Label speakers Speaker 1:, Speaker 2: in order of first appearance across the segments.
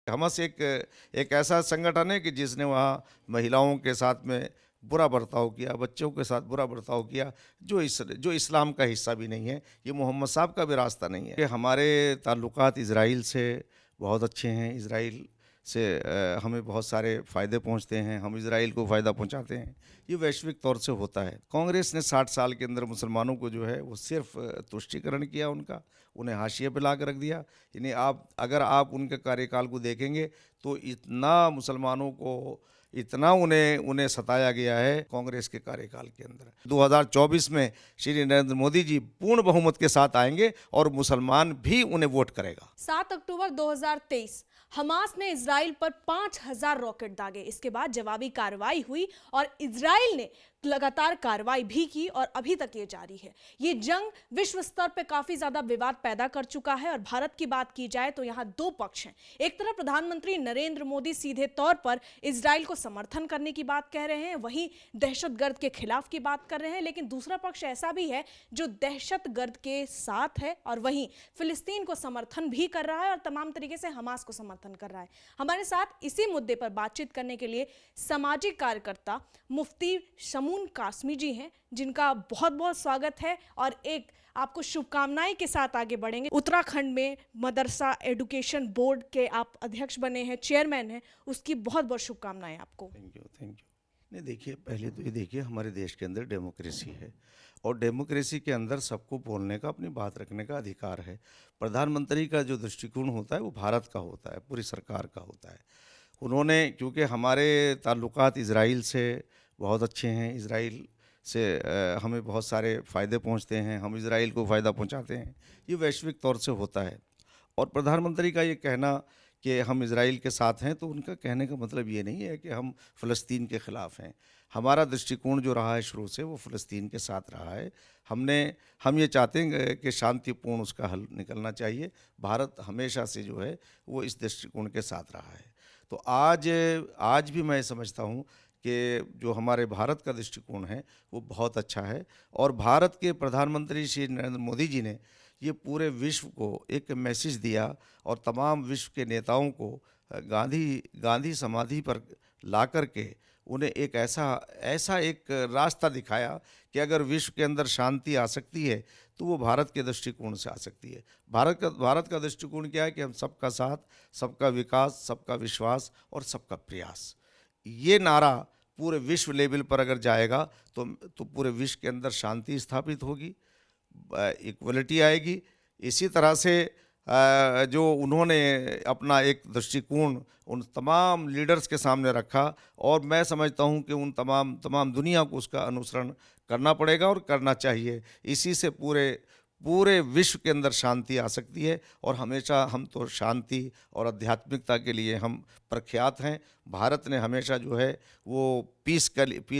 Speaker 1: Hamas एक एक ऐसा संगठन है कि जिसने वहाँ महिलाओं के साथ में बुरा बर्ताव किया, बच्चों के साथ बुरा बर्ताव किया, जो इस्लाम का हिस्सा भी नहीं है, ये मोहम्मद साहब का भी रास्ता नहीं है। कि हमारे ताल्लुकात इज़राइल से बहुत अच्छे हैं, इज़राइल से हमें बहुत सारे फ़ायदे पहुँचते हैं, हम इज़राइल को फ़ायदा पहुँचाते हैं, ये वैश्विक तौर से होता है। कांग्रेस ने 60 साल के अंदर मुसलमानों को जो है वो सिर्फ़ तुष्टीकरण किया उनका, उन्हें हाशिए पे ला के रख दिया। यानी अगर आप उनके कार्यकाल को देखेंगे तो इतना मुसलमानों को इतना उन्हें उन्हें सताया गया है कांग्रेस के कार्यकाल के अंदर। 2024 में श्री नरेंद्र मोदी जी पूर्ण बहुमत के साथ आएंगे और मुसलमान भी उन्हें वोट करेगा।
Speaker 2: 7 अक्टूबर 2023 हमास ने इजराइल पर 5,000 रॉकेट दागे। इसके बाद जवाबी कार्रवाई हुई और इजराइल ने लगातार कार्रवाई भी की और अभी तक ये जारी है। ये जंग विश्व स्तर पर काफी ज्यादा विवाद पैदा कर चुका है और भारत की बात की जाए तो यहाँ दो पक्ष हैं। एक तरफ प्रधानमंत्री नरेंद्र मोदी सीधे तौर पर इजराइल को समर्थन करने की बात कह रहे हैं, वहीं दहशतगर्द के खिलाफ की बात कर रहे हैं, लेकिन दूसरा पक्ष ऐसा भी है जो दहशतगर्द के साथ है और वहीं फिलिस्तीन को समर्थन भी कर रहा है और तमाम तरीके से हमास को समर्थन कर रहा है। हमारे साथ इसी मुद्दे पर बातचीत करने के लिए सामाजिक कार्यकर्ता मुफ्ती शमून कासमी जी हैं, जिनका बहुत बहुत स्वागत है और एक आपको शुभकामनाएं के साथ आगे बढ़ेंगे। उत्तराखंड में मदरसा एजुकेशन बोर्ड के आप अध्यक्ष बने हैं, चेयरमैन हैं, उसकी बहुत बहुत शुभकामनाएं आपको।
Speaker 1: Thank you, thank you. नहीं, देखिए, पहले तो ये देखिए, हमारे देश के अंदर डेमोक्रेसी है और डेमोक्रेसी के अंदर सबको बोलने का, अपनी बात रखने का अधिकार है। प्रधानमंत्री का जो दृष्टिकोण होता है वो भारत का होता है, पूरी सरकार का होता है। उन्होंने, क्योंकि हमारे ताल्लुकात इज़राइल से बहुत अच्छे हैं, इज़राइल से हमें बहुत सारे फ़ायदे पहुँचते हैं, हम इज़राइल को फ़ायदा पहुँचाते हैं, ये वैश्विक तौर से होता है। और प्रधानमंत्री का ये कहना कि हम इज़राइल के साथ हैं, तो उनका कहने का मतलब ये नहीं है कि हम फ़लस्तीन के ख़िलाफ़ हैं। हमारा दृष्टिकोण जो रहा है शुरू से, वो फ़लस्तीन के साथ रहा है। हम ये चाहते हैं कि शांतिपूर्ण उसका हल निकलना चाहिए। भारत हमेशा से जो है वो इस दृष्टिकोण के साथ रहा है। तो आज भी मैं समझता हूँ कि जो हमारे भारत का दृष्टिकोण है वो बहुत अच्छा है और भारत के प्रधानमंत्री श्री नरेंद्र मोदी जी ने ये पूरे विश्व को एक मैसेज दिया और तमाम विश्व के नेताओं को गांधी समाधि पर ला कर के उन्हें एक ऐसा ऐसा एक रास्ता दिखाया कि अगर विश्व के अंदर शांति आ सकती है तो वो भारत के दृष्टिकोण से आ सकती है। भारत का दृष्टिकोण क्या है कि हम सबका साथ, सबका विकास, सबका विश्वास और सबका प्रयास, ये नारा पूरे विश्व लेवल पर अगर जाएगा तो पूरे विश्व के अंदर शांति स्थापित होगी, इक्वलिटी आएगी। इसी तरह से जो उन्होंने अपना एक दृष्टिकोण उन तमाम लीडर्स के सामने रखा और मैं समझता हूँ कि उन तमाम तमाम दुनिया को उसका अनुसरण करना पड़ेगा और करना चाहिए। इसी से पूरे पूरे विश्व के अंदर शांति आ सकती है और हमेशा हम तो शांति और आध्यात्मिकता के लिए हम प्रख्यात हैं। भारत ने हमेशा जो है वो पीस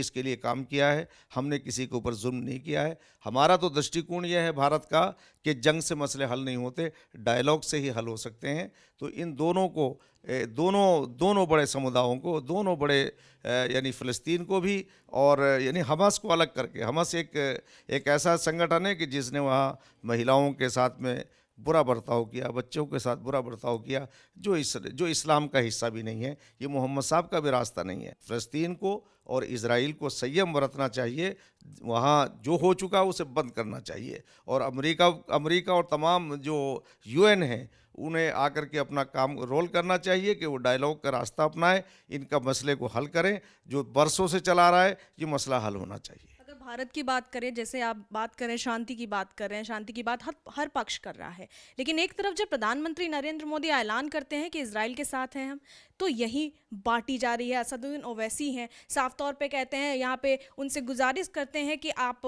Speaker 1: के लिए काम किया है, हमने किसी के ऊपर जुल्म नहीं किया है। हमारा तो दृष्टिकोण यह है भारत का कि जंग से मसले हल नहीं होते, डायलॉग से ही हल हो सकते हैं। तो इन दोनों को दोनों बड़े समुदायों को, दोनों बड़े यानी फ़लस्तीन को भी और यानी हमास को अलग करके, हमास एक ऐसा संगठन है कि जिसने वहाँ महिलाओं के साथ में बुरा बर्ताव किया, बच्चों के साथ बुरा बर्ताव किया, जो इस्लाम का हिस्सा भी नहीं है, ये मोहम्मद साहब का भी रास्ता नहीं है। फ़लस्तीन को और इज़राइल को संयम बरतना चाहिए, वहाँ जो हो चुका उसे बंद करना चाहिए और अमेरिका और तमाम जो यूएन है उन्हें आकर के अपना काम रोल करना चाहिए कि वो डायलॉग का रास्ता अपनाएं, इनका मसले को हल करें। जो बरसों से चला रहा है ये मसला हल होना चाहिए।
Speaker 2: अगर भारत की बात करें, जैसे आप बात करें शांति की बात कर रहे हैं, शांति की बात हर पक्ष कर रहा है, लेकिन एक तरफ जब प्रधानमंत्री नरेंद्र मोदी ऐलान करते हैं कि इजराइल के साथ हैं हम, तो यही बांटी जा रही है। असदुद्दीन ओवैसी हैं, साफ तौर पे कहते हैं, यहाँ पे उनसे गुजारिश करते हैं कि आप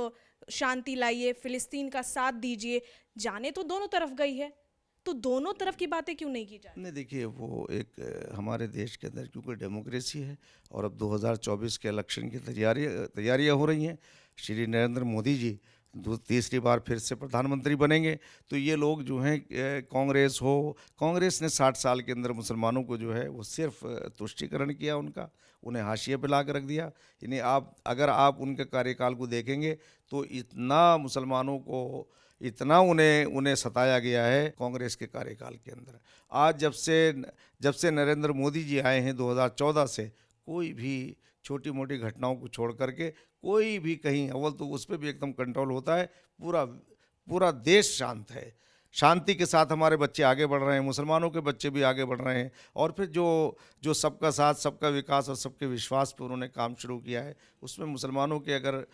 Speaker 2: शांति लाइए, फिलिस्तीन का साथ दीजिए। जाने तो दोनों तरफ गई है, तो दोनों तरफ की बातें क्यों नहीं की जा रही?
Speaker 1: नहीं, देखिए, वो एक हमारे देश के अंदर क्योंकि डेमोक्रेसी है और अब 2024 के इलेक्शन की तैयारियां हो रही हैं। श्री नरेंद्र मोदी जी तीसरी बार फिर से प्रधानमंत्री बनेंगे, तो ये लोग जो हैं कांग्रेस ने 60 साल के अंदर मुसलमानों को जो है वो सिर्फ तुष्टीकरण किया, उन्हें हाशिए पे ला कर रख दिया। यानी अगर आप उनके कार्यकाल को देखेंगे तो इतना मुसलमानों को इतना उन्हें उन्हें सताया गया है कांग्रेस के कार्यकाल के अंदर। आज जब से नरेंद्र मोदी जी आए हैं 2014 से, कोई भी छोटी मोटी घटनाओं को छोड़ करके कोई भी कहीं अव्वल तो उस पर भी एकदम कंट्रोल होता है। पूरा पूरा देश शांत है, शांति के साथ हमारे बच्चे आगे बढ़ रहे हैं, मुसलमानों के बच्चे भी आगे बढ़ रहे हैं। और फिर जो सबका साथ, सबका विकास और सबके विश्वास पर उन्होंने काम शुरू किया है, उसमें मुसलमानों के अगर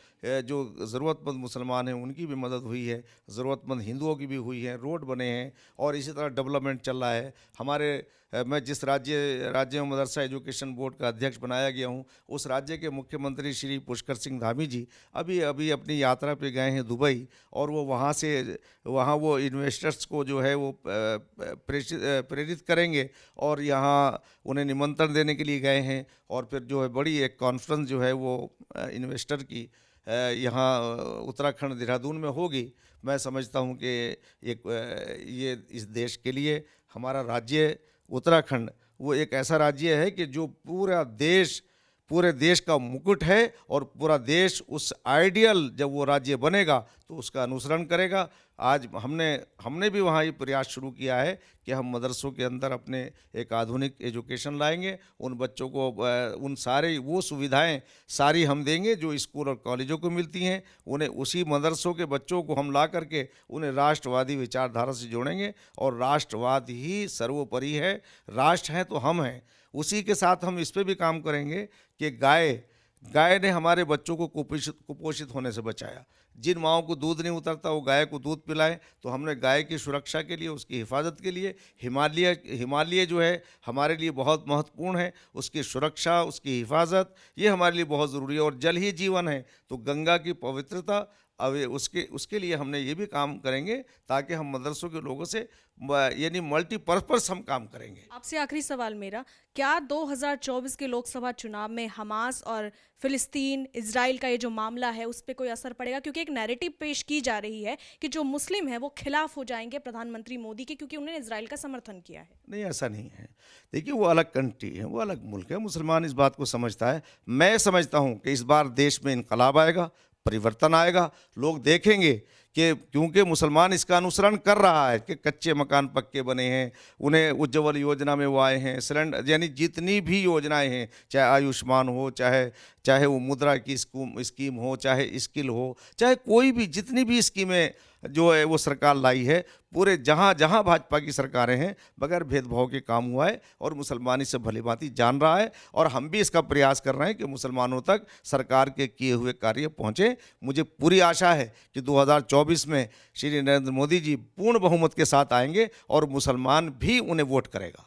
Speaker 1: जो ज़रूरतमंद मुसलमान हैं उनकी भी मदद हुई है, ज़रूरतमंद हिंदुओं की भी हुई है, रोड बने हैं और इसी तरह डेवलपमेंट चल रहा है। मैं जिस राज्य में मदरसा एजुकेशन बोर्ड का अध्यक्ष बनाया गया हूँ, उस राज्य के मुख्यमंत्री श्री पुष्कर सिंह धामी जी अभी अभी अपनी यात्रा पे गए हैं दुबई, और वो वहाँ वो इन्वेस्टर्स को जो है वो प्रेरित करेंगे और यहाँ उन्हें निमंत्रण देने के लिए गए हैं। और फिर जो है बड़ी एक कॉन्फ्रेंस जो है वो इन्वेस्टर की यहाँ उत्तराखंड देहरादून में होगी। मैं समझता हूँ कि ये इस देश के लिए हमारा राज्य उत्तराखंड वो एक ऐसा राज्य है कि जो पूरे देश का मुकुट है, और पूरा देश उस आइडियल जब वो राज्य बनेगा तो उसका अनुसरण करेगा। आज हमने भी वहाँ ये प्रयास शुरू किया है कि हम मदरसों के अंदर अपने एक आधुनिक एजुकेशन लाएंगे, उन बच्चों को उन सारे वो सुविधाएं सारी हम देंगे जो स्कूल और कॉलेजों को मिलती हैं। उन्हें उसी मदरसों के बच्चों को हम ला करके उन्हें राष्ट्रवादी विचारधारा से जोड़ेंगे, और राष्ट्रवाद ही सर्वोपरि है, राष्ट्र है तो हम हैं। उसी के साथ हम इस पे भी काम करेंगे कि गाय ने हमारे बच्चों को कुपोषित होने से बचाया। जिन माँओं को दूध नहीं उतरता वो गाय को दूध पिलाएं, तो हमने गाय की सुरक्षा के लिए, उसकी हिफाजत के लिए हिमालय जो है हमारे लिए बहुत महत्वपूर्ण है। उसकी सुरक्षा, उसकी हिफाजत ये हमारे लिए बहुत ज़रूरी है, और जल ही जीवन है। तो गंगा की पवित्रता अब उसके लिए हमने ये भी काम करेंगे ताकि हम मदरसों के लोगों से यानी मल्टीपर्पस हम काम करेंगे।
Speaker 2: आपसे आखिरी सवाल मेरा, क्या 2024 के लोकसभा चुनाव में हमास और फिलिस्तीन इजराइल का ये जो मामला है उस पर कोई असर पड़ेगा? क्योंकि एक नैरेटिव पेश की जा रही है कि जो मुस्लिम है वो खिलाफ हो जाएंगे प्रधानमंत्री मोदी के, क्योंकि उन्होंने इजराइल का समर्थन किया है।
Speaker 1: नहीं, ऐसा नहीं है। देखिए, वो अलग कंट्री है, वो अलग मुल्क है, मुसलमान इस बात को समझता है। मैं समझता हूँ कि इस बार देश में इनकलाब आएगा, परिवर्तन आएगा। लोग देखेंगे कि क्योंकि मुसलमान इसका अनुसरण कर रहा है कि कच्चे मकान पक्के बने हैं, उन्हें उज्ज्वल योजना में वो आए हैं, सिलेंडर यानी जितनी भी योजनाएं हैं, चाहे आयुष्मान हो, चाहे वो मुद्रा की स्कीम हो, चाहे स्किल हो, चाहे कोई भी जितनी भी स्कीमें जो है वो सरकार लाई है, पूरे जहाँ जहाँ भाजपा की सरकारें हैं बगैर भेदभाव के काम हुआ है, और मुसलमानी से भलीभांति जान रहा है। और हम भी इसका प्रयास कर रहे हैं कि मुसलमानों तक सरकार के किए हुए कार्य पहुँचे। मुझे पूरी आशा है कि 2024 में श्री नरेंद्र मोदी जी पूर्ण बहुमत के साथ आएंगे और मुसलमान भी उन्हें वोट करेगा।